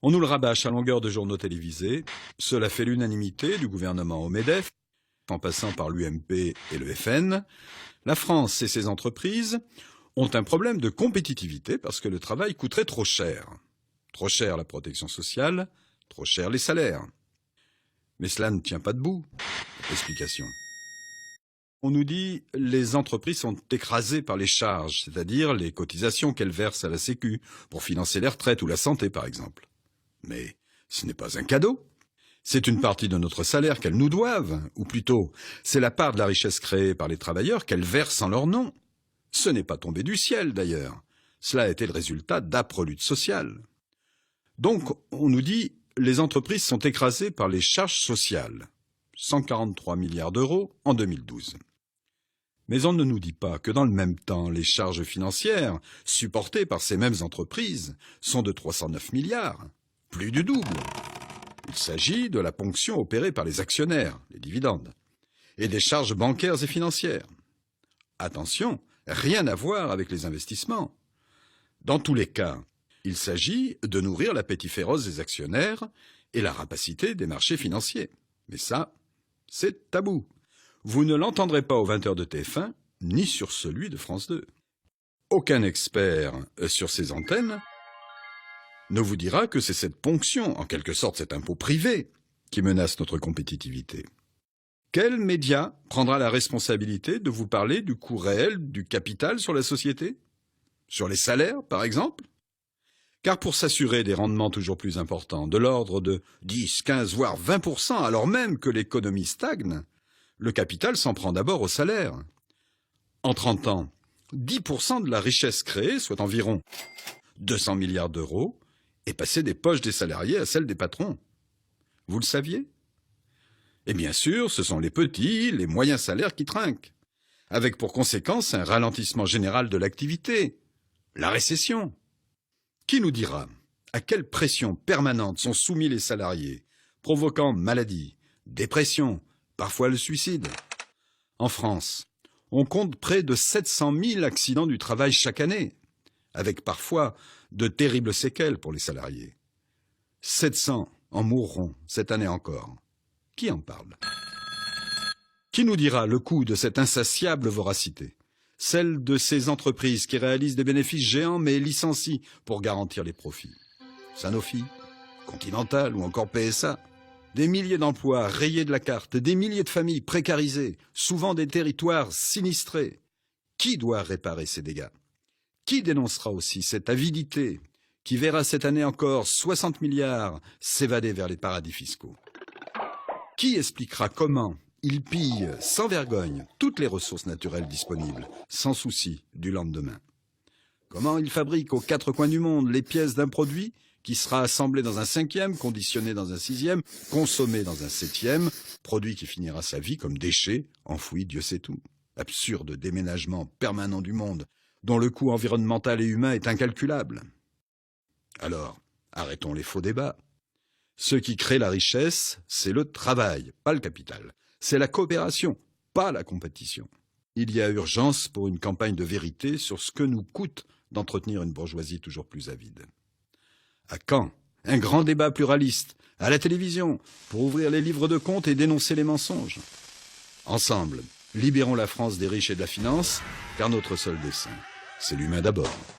On nous le rabâche à longueur de journaux télévisés. Cela fait l'unanimité du gouvernement au MEDEF, en passant par l'UMP et le FN. La France et ses entreprises ont un problème de compétitivité parce que le travail coûterait trop cher. Trop cher la protection sociale, trop cher les salaires. Mais cela ne tient pas debout. Explication. On nous dit que les entreprises sont écrasées par les charges, c'est-à-dire les cotisations qu'elles versent à la Sécu pour financer les retraites ou la santé, par exemple. Mais ce n'est pas un cadeau. C'est une partie de notre salaire qu'elles nous doivent, ou plutôt, c'est la part de la richesse créée par les travailleurs qu'elles versent en leur nom. Ce n'est pas tombé du ciel, d'ailleurs. Cela a été le résultat d'âpres luttes sociales. Donc, on nous dit les entreprises sont écrasées par les charges sociales. 143 milliards d'euros en 2012. Mais on ne nous dit pas que dans le même temps, les charges financières supportées par ces mêmes entreprises sont de 309 milliards, plus du double. Il s'agit de la ponction opérée par les actionnaires, les dividendes, et des charges bancaires et financières. Attention, rien à voir avec les investissements. Dans tous les cas, il s'agit de nourrir l'appétit féroce des actionnaires et la rapacité des marchés financiers. Mais ça, c'est tabou. Vous ne l'entendrez pas aux 20h de TF1, ni sur celui de France 2. Aucun expert sur ces antennes ne vous dira que c'est cette ponction, en quelque sorte cet impôt privé, qui menace notre compétitivité. Quel média prendra la responsabilité de vous parler du coût réel du capital sur la société? Sur les salaires, par exemple? Car pour s'assurer des rendements toujours plus importants, de l'ordre de 10, 15, voire 20%, alors même que l'économie stagne, le capital s'en prend d'abord au salaire. En 30 ans, 10% de la richesse créée, soit environ 200 milliards d'euros, est passée des poches des salariés à celles des patrons. Vous le saviez? Et bien sûr, ce sont les petits, les moyens salaires qui trinquent, avec pour conséquence un ralentissement général de l'activité, la récession. Qui nous dira à quelle pression permanente sont soumis les salariés, provoquant maladies, dépression, parfois le suicide? En France, on compte près de 700 000 accidents du travail chaque année, avec parfois de terribles séquelles pour les salariés. 700 en mourront cette année encore. Qui en parle? Qui nous dira le coût de cette insatiable voracité? Celle de ces entreprises qui réalisent des bénéfices géants mais licencient pour garantir les profits. Sanofi, Continental ou encore PSA. Des milliers d'emplois rayés de la carte, des milliers de familles précarisées, souvent des territoires sinistrés. Qui doit réparer ces dégâts? Qui dénoncera aussi cette avidité qui verra cette année encore 60 milliards s'évader vers les paradis fiscaux? Qui expliquera comment ils pillent sans vergogne toutes les ressources naturelles disponibles, sans souci du lendemain? Comment ils fabriquent aux 4 coins du monde les pièces d'un produit qui sera assemblé dans un 5e, conditionné dans un 6e, consommé dans un 7e, produit qui finira sa vie comme déchet, enfoui Dieu sait où. Absurde déménagement permanent du monde, dont le coût environnemental et humain est incalculable. Alors, arrêtons les faux débats. Ce qui crée la richesse, c'est le travail, pas le capital. C'est la coopération, pas la compétition. Il y a urgence pour une campagne de vérité sur ce que nous coûte d'entretenir une bourgeoisie toujours plus avide. À quand un grand débat pluraliste, à la télévision, pour ouvrir les livres de comptes et dénoncer les mensonges? Ensemble, libérons la France des riches et de la finance, car notre seul dessein, c'est l'humain d'abord.